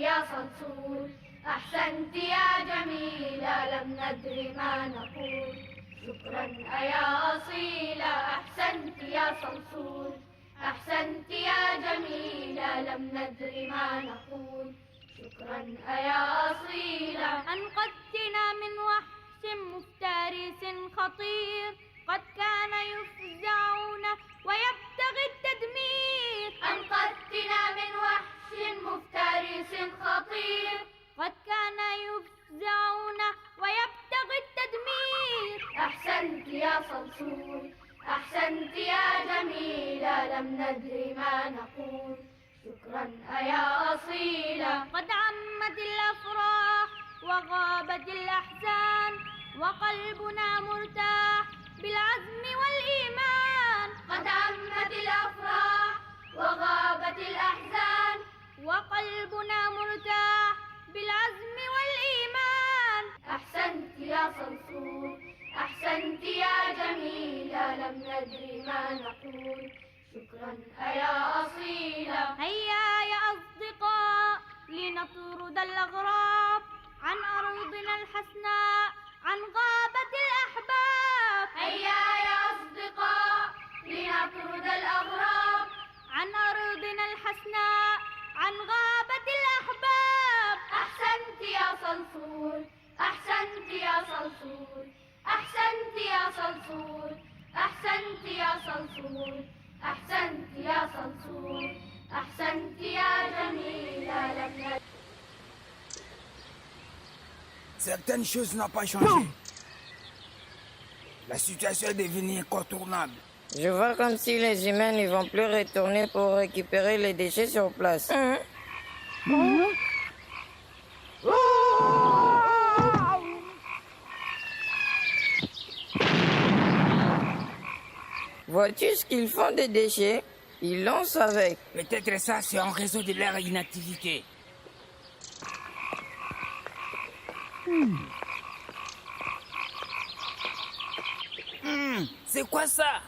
يا صلصول أحسنت يا جميلة لم ندر ما نقول شكرا يا أصيلة أحسنت يا صلصول أحسنت يا جميلة لم ندر ما نقول شكرا يا أصيلة أنقذتنا من وحش مفترس خطير قد كان يفزعنا ويبتغي التدمير أنقذتنا من وحش مفترس خطير قد كان يفزعنا ويبتغي التدمير أحسنت يا صلصول أحسنت يا جميلة لم ندر ما نقول شكرا يا أصيلة قد عمت الأفراح وغابت الأحزان وقلبنا مرتاح بالعزم والإيمان قد عمت الأفراح وغابت الأحزان وقلبنا مرتاح بالعزم والإيمان أحسنت يا صلصول أحسنت يا جميلة لم ندر ما نقول شكرا يا أصيلة هيا يا أصدقاء لنطرد الأغراب عن أرضنا الحسناء عن غابة الأحباب هيا يا أصدقاء لنطرد الأغراب عن أرضنا الحسناء عن غابة الأحباب أحسنت يا صلصول أحسنت يا صلصول أحسنت يا صلصول أحسنت يا صلصول أحسنت يا صلصول أحسنت يا جميلة لم ندر Certaines choses n'ont pas changé. La situation est devenue incontournable. Je vois comme si les humains ne vont plus retourner pour récupérer les déchets sur place. Vois-tu ce qu'ils font des déchets? Ils lancent avec. Peut-être ça, c'est en raison de leur inactivité. C'est quoi ça?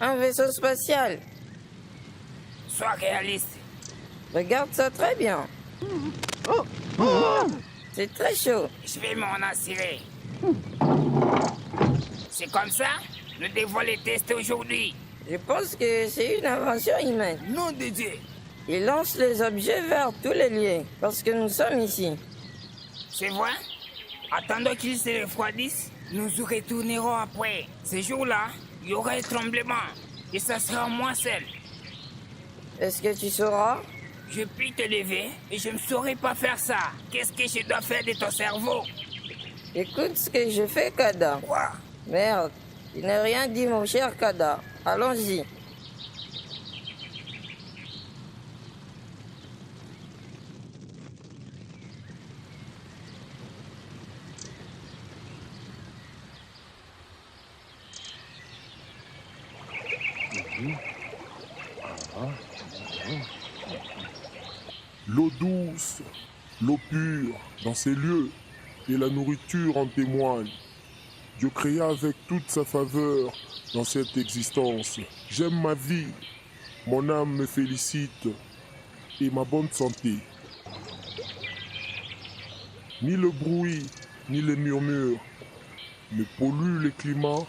Un vaisseau spatial. Sois réaliste. Regarde ça très bien. C'est très chaud. Je vais m'en assurer. C'est comme ça? Nous devons les tester aujourd'hui. Je pense que c'est une invention humaine. Nom de Dieu. Ils lancent les objets vers tous les lieux parce que nous sommes ici. C'est vrai? Attendons qu'ils se refroidissent. Nous y retournerons après. Ce jour-là, il y aura un tremblement. Et ça sera moins seul. Est-ce que tu sauras? Je puis te lever et je ne saurais pas faire ça. Qu'est-ce que je dois faire de ton cerveau? Écoute ce que je fais, Kada. Quoi? Merde, tu n'as rien dit, mon cher Kada. Allons-y. L'eau douce, l'eau pure dans ces lieux et la nourriture en témoignent. Dieu créa avec toute sa faveur dans cette existence. J'aime ma vie, mon âme me félicite et ma bonne santé. Ni le bruit, ni les murmures ne polluent le climat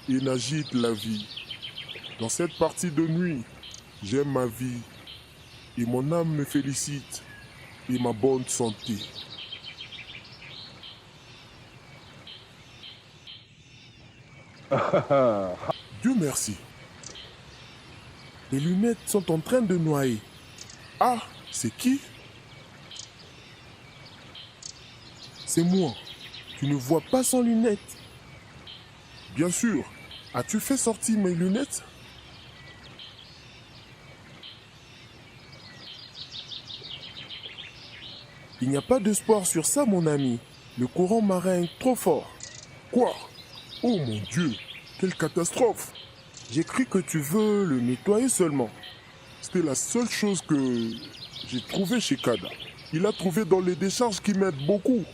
et n'agitent la vie. Dans cette partie de nuit, j'aime ma vie et mon âme me félicite et ma bonne santé. Dieu merci. Les lunettes sont en train de noyer. Ah, c'est qui? C'est moi. Tu ne vois pas sans lunettes. Bien sûr. As-tu fait sortir mes lunettes? Il n'y a pas d'espoir sur ça, mon ami. Le courant marin est trop fort. Quoi? Oh mon Dieu, quelle catastrophe! J'ai cru que tu veux le nettoyer seulement. C'était la seule chose que j'ai trouvée chez Kada. Il a trouvé dans les décharges qui m'aident beaucoup.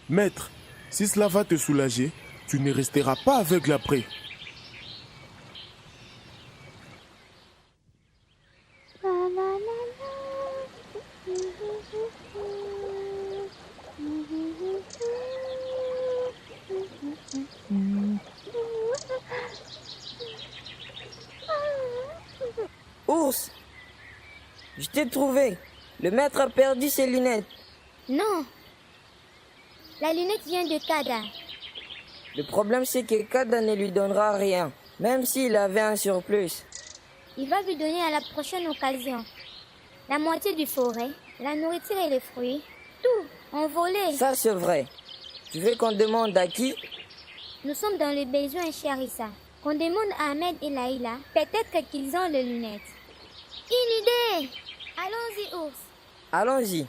Maître, si cela va te soulager, Tu ne resteras pas aveugle après. Ours, je t'ai trouvé. Le maître a perdu ses lunettes. Non. La lunette vient de Kada. Le problème, c'est que Kada ne lui donnera rien, même s'il avait un surplus. Il va lui donner à la prochaine occasion. La moitié du forêt, la nourriture et les fruits, tout, envolé. Ça, c'est vrai. Tu veux qu'on demande à qui? Nous sommes dans le besoin chez Arissa. Qu'on demande à Ahmed et Laïla, peut-être qu'ils ont les lunettes. Une idée! Allons-y, ours. Allons-y.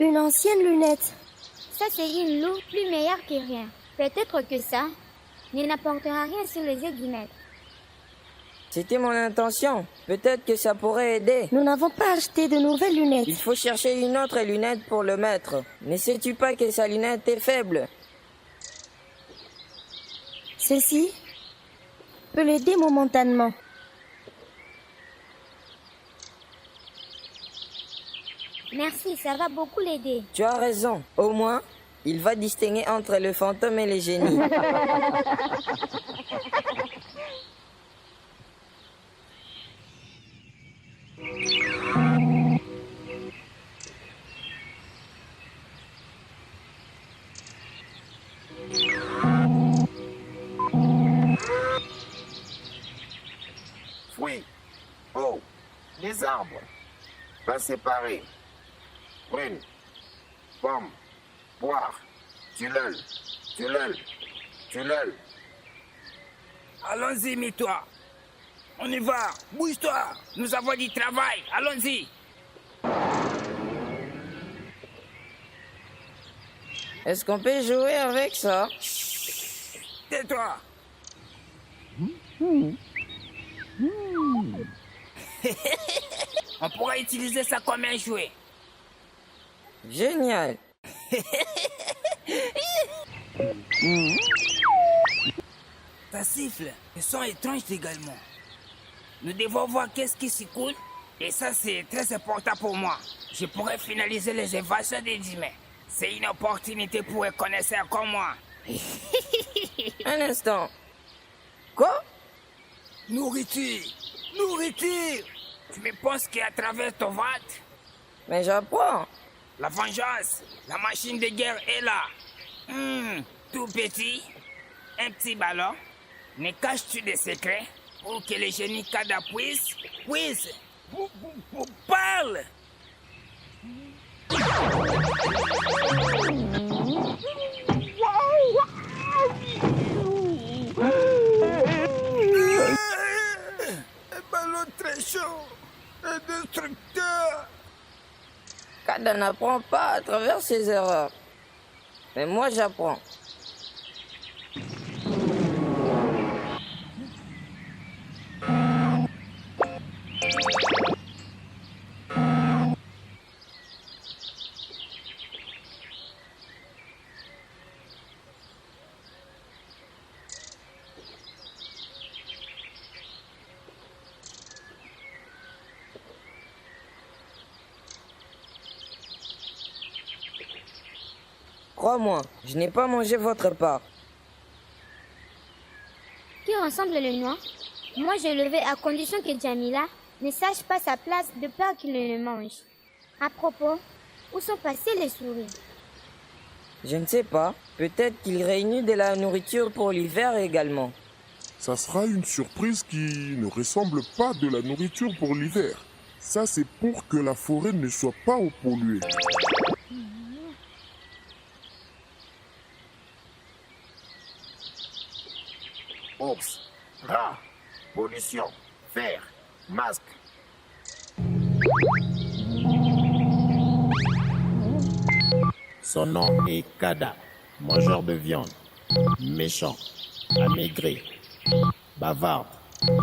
Une ancienne lunette. Ça, c'est une loupe plus meilleure que rien. Peut-être que ça ne n'apportera rien sur les yeux du maître. C'était mon intention. Peut-être que ça pourrait aider. Nous n'avons pas acheté de nouvelles lunettes. Il faut chercher une autre lunette pour le maître. Ne sais-tu pas que sa lunette est faible? Celle-ci peut l'aider momentanément. Merci, ça va beaucoup l'aider. Tu as raison. Au moins, il va distinguer entre le fantôme et les génies. Fruits, eau, les arbres, pas séparés. Prune, pomme, poire, tilleul, tilleul, tilleul. Allons-y, mets-toi. On y va. Bouge-toi. Nous avons du travail. Allons-y. Est-ce qu'on peut jouer avec ça? Tais-toi. On pourra utiliser ça comme un jouet. Génial. Ça siffle. Le son est étrange également. Nous devons voir qu'est-ce qui s'y coule. Et ça, c'est très important pour moi. Je pourrais finaliser les évasions des dîmers. C'est une opportunité pour un connaisseur comme moi. Un instant. Quoi? Nourriture. Nourriture. Tu me penses qu'à travers ton ventre, Mais j'apprends. la vengeance, la machine de guerre est là. Tout petit, un petit ballon. Ne caches-tu des secrets pour que les génies Kada puissent parle. Un ballon très chaud, un destructeur. Kada n'apprend pas à travers ses erreurs. Mais moi, j'apprends. Crois-moi, je n'ai pas mangé votre part. Qui ressemble le noir? Moi, je le vais à condition que Jamila ne sache pas sa place de peur qu'il ne le mange. À propos, où sont passées les souris? Je ne sais pas. Peut-être qu'il réunit de la nourriture pour l'hiver également. Ça sera une surprise qui ne ressemble pas de la nourriture pour l'hiver. Ça, c'est pour que la forêt ne soit pas polluée. Ours, rat, pollution, fer, masque. Son nom est Kada, mangeur de viande, méchant, amaigri, bavarde,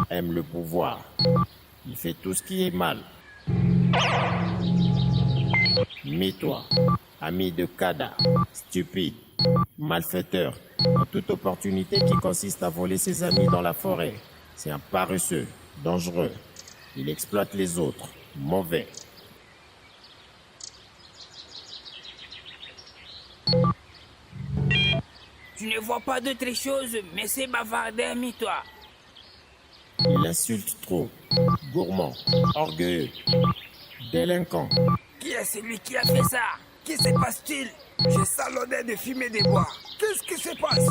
aime le pouvoir. Il fait tout ce qui est mal. Mets-toi, ami de Kada, stupide, malfaiteur, a toute opportunité qui consiste à voler ses amis dans la forêt. C'est un paresseux, dangereux. Il exploite les autres, mauvais. Tu ne vois pas d'autre chose, mais c'est bavardé, ami-toi. Il insulte trop, gourmand, orgueilleux, délinquant. Qui est celui qui a fait ça? Qui se passe-t-il? Je sens l'odeur de fumée des bois. Qu'est-ce qui se passe?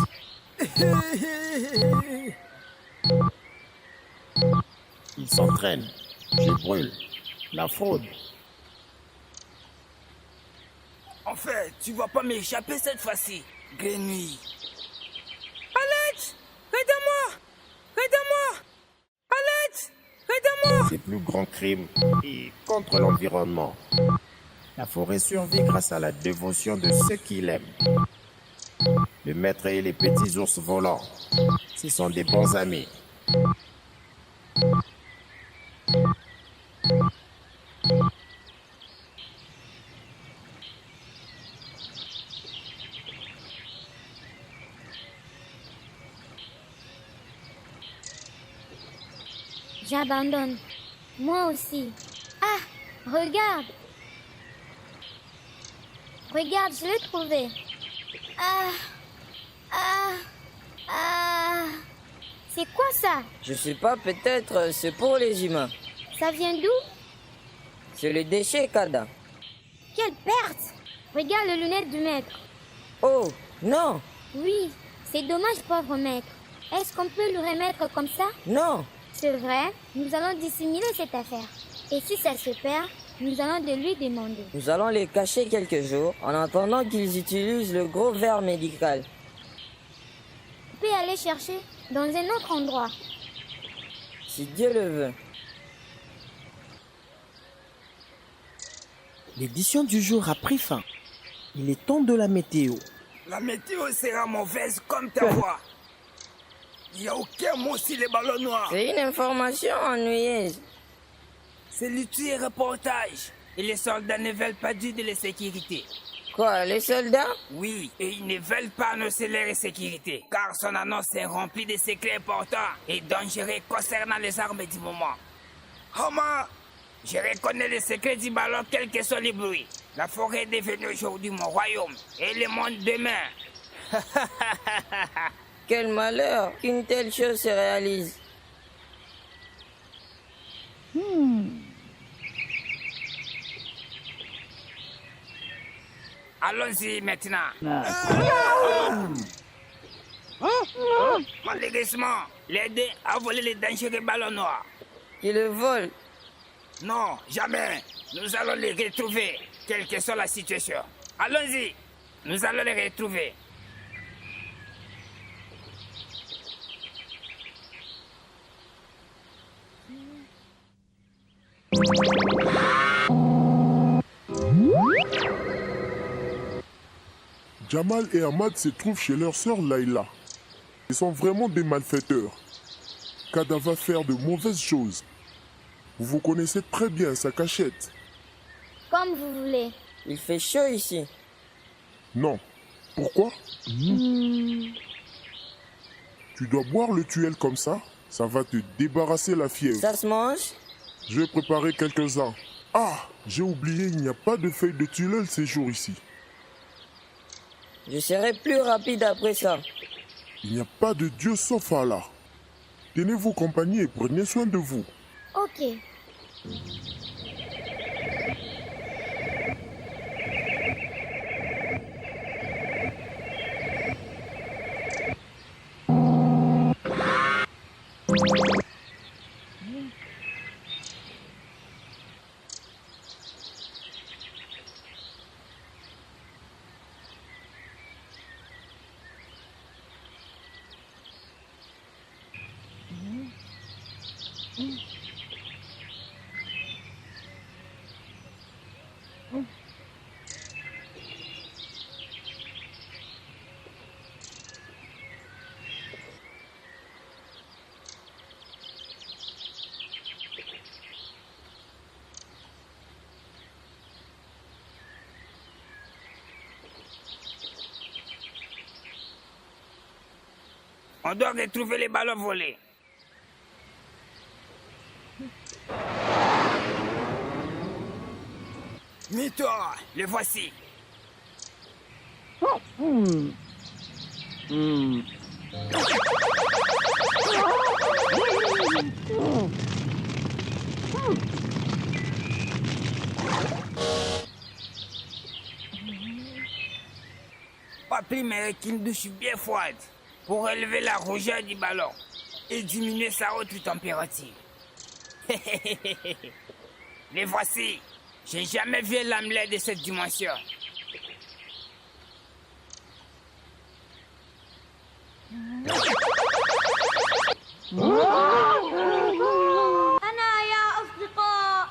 Il s'entraîne, je brûle. La fraude. En fait, tu vas pas m'échapper cette fois-ci. Grenouille. Alex! Aide-moi! Aide-moi! Alex! Aide-moi! Ses plus grands crimes et contre l'environnement. La forêt survit grâce à la dévotion de ceux qui l'aiment. Le maître et les petits ours volants, ce sont des bons amis. J'abandonne. Moi aussi. Ah, regarde. Regarde, je l'ai trouvé. Ah, c'est quoi ça? Je sais pas, peut-être c'est pour les humains. Ça vient d'où? C'est le déchet, Kada. Quelle perte! Regarde les lunettes du maître. Oh, non, Oui, c'est dommage, pauvre maître. Est-ce qu'on peut le remettre comme ça? non. C'est vrai, nous allons dissimuler cette affaire. Et si ça se perd, nous allons de lui demander. Nous allons les cacher quelques jours en attendant qu'ils utilisent le gros verre médical. On peut aller chercher dans un autre endroit. Si Dieu le veut. L'édition du jour a pris fin. Il est temps de la météo. La météo sera mauvaise comme ta voix. Il n'y a aucun mot sur les ballons noirs. C'est une information ennuyeuse. C'est l'utile reportage. Et les soldats ne veulent pas dire de la sécurité. Quoi, les soldats? Oui, et ils ne veulent pas annoncer leur sécurité, car son annonce est remplie de secrets importants et dangereux concernant les armes du moment. Homer, je reconnais les secrets du ballon quel que soit le bruit. La forêt est devenue aujourd'hui mon royaume et le monde demain. Quel malheur qu'une telle chose se réalise. Allons-y maintenant. Malheureusement, les deux a volé les dangereux ballons noirs. Qui le vole? Non, jamais. Nous allons les retrouver, quelle que soit la situation. Allons-y. Nous allons les retrouver. Jamal et Ahmad se trouvent chez leur sœur Laïla. Ils sont vraiment des malfaiteurs. Kada va faire de mauvaises choses. Vous vous connaissez très bien sa cachette. Comme vous voulez. Il fait chaud ici. Non. Pourquoi? Tu dois boire le tuel comme ça. Ça va te débarrasser la fièvre. Ça se mange? Je vais préparer quelques-uns. Ah, j'ai oublié, il n'y a pas de feuilles de tilleul ces jours ici. Je serai plus rapide après ça. Il n'y a pas de Dieu sauf Allah. Tenez-vous compagnie et prenez soin de vous. Ok. On doit retrouver les ballons volés. Mets-toi, le voici. Papy mérite une douche bien froide pour élever la rougeur du ballon et diminuer sa haute température. Les voici. J'ai jamais vu un lamelette de cette dimension. أنا يا أصدقاء،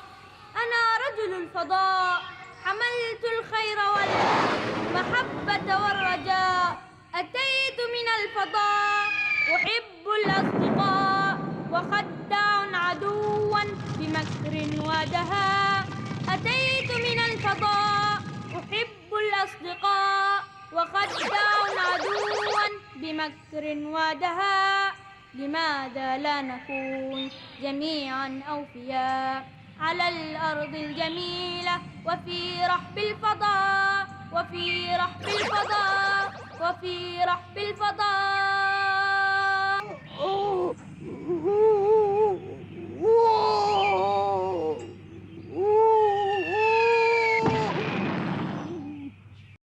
أنا رجل الفضاء، حملت الخير والمحبة والرجاء، أتيت من الفضاء، أحب الأصدقاء وخداع عدوا بمكر ودهاء، أتيت من الفضاء، أحب الأصدقاء وخداع عدوا بمكر ودهاء، لماذا لا نكون جميعا أوفياء على الأرض الجميلة وفي رحب الفضاء وفي رحب الفضاء وفي رحب الفضاء.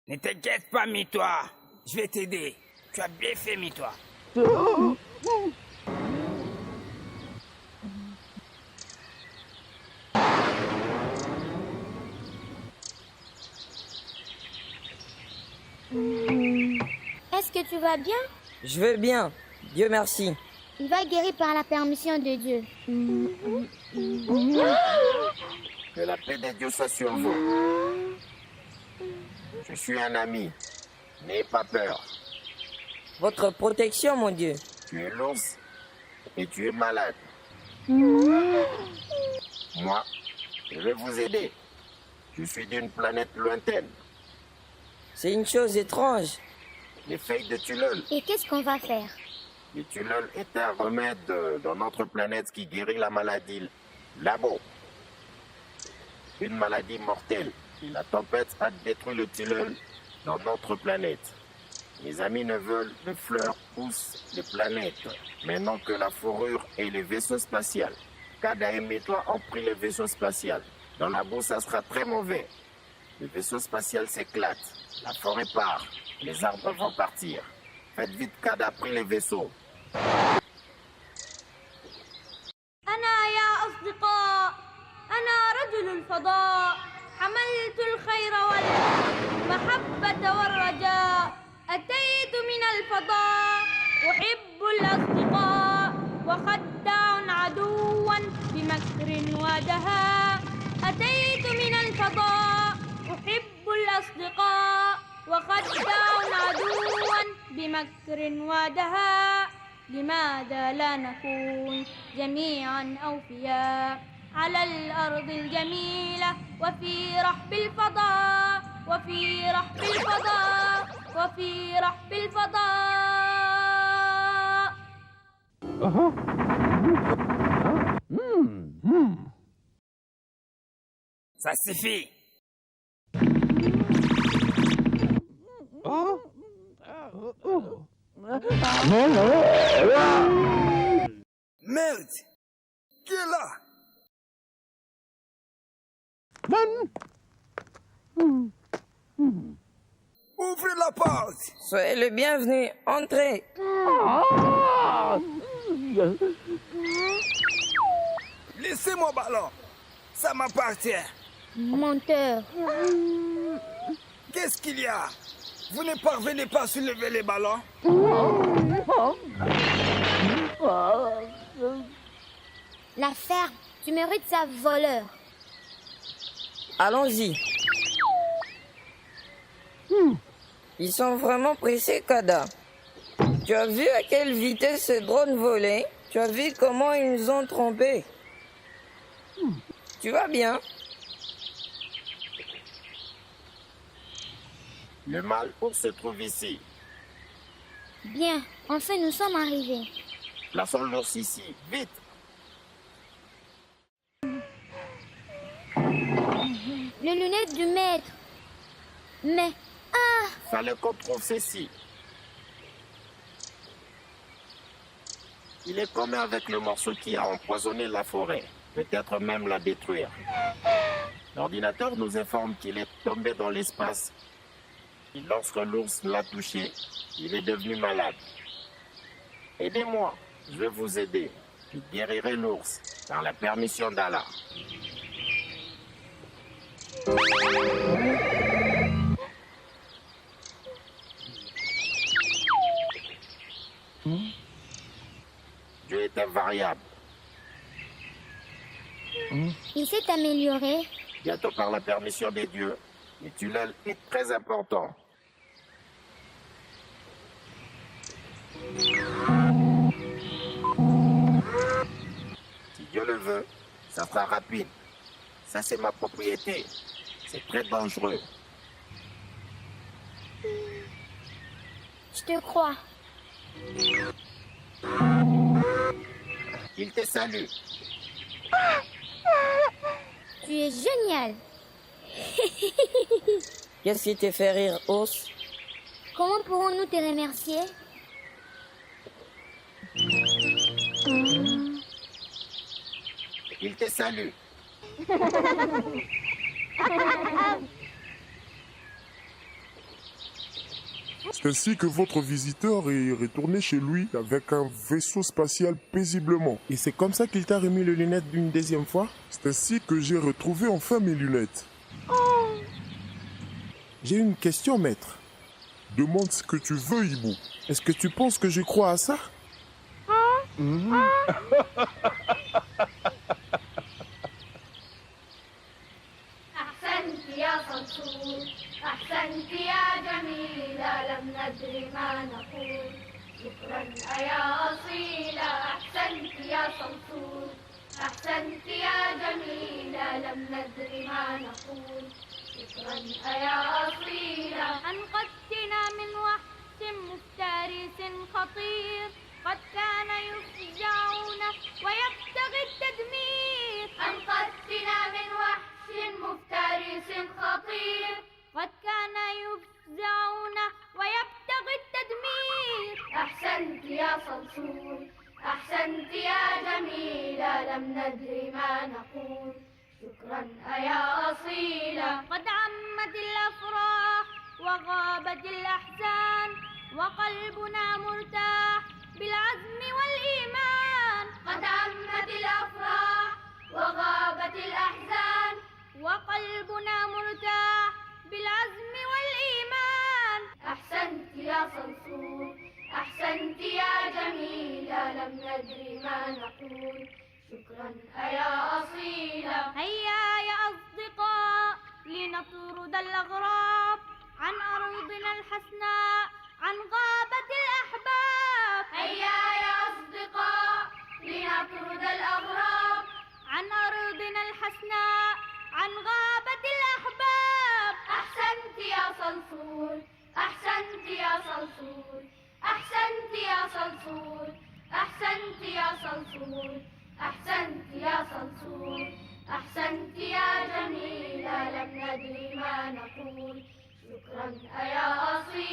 Ne t'inquiète pas, Mets-toi. Je vais t'aider. Tu as bien fait, Mets-toi. Est-ce que tu vas bien? Je vais bien, Dieu merci. Il va guérir par la permission de Dieu. Que la paix de Dieu soit sur vous. Je suis un ami. N'ayez pas peur. Votre protection, mon Dieu. Tu es l'ours et tu es malade. Moi, je vais vous aider. Je suis d'une planète lointaine. C'est une chose étrange. Les feuilles de tilleul. Et qu'est-ce qu'on va faire? Le tilleul est un remède dans notre planète qui guérit la maladie. Labo. Une maladie mortelle. La tempête a détruit le tilleul dans notre planète. Mes amis ne veulent que les fleurs poussent les planètes, maintenant que la fourrure et les vaisseaux spatials. Kada et Mets-toi ont pris le vaisseau spatial. Dans la boue, ça sera très mauvais. Le vaisseau spatial s'éclate. La forêt part. Les arbres vont partir. Faites vite, Kada a pris les vaisseaux. أنا يا أصدقاء، أنا رجل الفضاء، حملت الخير والمحبة والرجاء، أتيت من الفضاء، أحب الأصدقاء وخداع عدوا بمكر ودهاء، أتيت من الفضاء، أحب الأصدقاء وخداع عدوا بمكر ودهاء، لماذا لا نكون جميعا أوفياء على الأرض الجميلة وفي رحب الفضاء وفي رحب الفضاء وفي رحب الفضاء. Ça suffit. Merde! Qui est là? Ouvrez la porte! Soyez le bienvenu, entrez. Laissez mon ballon. Ça m'appartient. Menteur. Qu'est-ce qu'il y a? Vous ne parvenez pas à soulever les ballons? La ferme, tu mérites ça, voleur. Allons-y. Ils sont vraiment pressés, Kada. Tu as vu à quelle vitesse ce drone volait? Tu as vu comment ils nous ont trompés? Tu vas bien? Le mal se trouve ici. Bien, Enfin, nous sommes arrivés. Plaçons l'ours ici, vite. Les lunettes du maître. Mais, ah, Fallait qu'on trouve ceci. Il est commun avec le morceau qui a empoisonné la forêt, peut-être même la détruire. L'ordinateur nous informe qu'il est tombé dans l'espace. Et lorsque l'ours l'a touché, il est devenu malade. Aidez-moi, je vais vous aider. Je guérirai l'ours, par la permission d'Allah. Dieu est invariable. il s'est amélioré. Bientôt par la permission des dieux. Le tunnel est très important. Si Dieu le veut, ça sera rapide. Ça, c'est ma propriété. C'est très dangereux. Je te crois. Il te salue. Tu es génial. Qu'est-ce qui te fait rire, Os? Comment pourrons-nous te remercier? Il te salue. C'est ainsi que votre visiteur est retourné chez lui avec un vaisseau spatial paisiblement. Et c'est comme ça qu'il t'a remis les lunettes d'une deuxième fois? C'est ainsi que j'ai retrouvé enfin mes lunettes. J'ai une question, maître. Demande ce que tu veux, Hibou. Est-ce que tu penses que je crois à ça? أحسنت يا صرصور أحسنت يا جميلة لم ندر ما نقول شكرا يا أصيلة أحسنت يا صرصور أحسنت يا جميلة لم ندر ما نقول شكرا يا أصيلة أنقذتنا من وحش مفترس خطير قد كان يفجعنا ويبتغي التدمير أنقذتنا من وحش مفترس خطير قد كان يفزعنا ويبتغي التدمير أحسنت يا صرصور أحسنت يا جميلة لم ندر ما نقول شكرا يا أصيلة قد عمت الأفراح وغابت الأحزان وقلبنا مرتاح بالعزم والإيمان قد عمت الأفراح وغابت الأحزان وقلبنا مرتاح بالعزم والإيمان أحسنت يا صرصور أحسنت يا جميلة لم ندر ما نقول شكرا يا أصيلة هيا يا أصدقاء لنطرد الأغراب عن أرضنا الحسناء عن غابة الأحباب هيا يا أصدقاء لنطرد الأغراب عن أرضنا الحسناء عن غابة الأحباب أحسنت يا صرصور أحسنت يا صرصور أحسنت يا صرصور أحسنت يا صرصور أحسنت يا صرصور أحسنت يا جميلة لم ندر ما نقول شكرا يا أصيل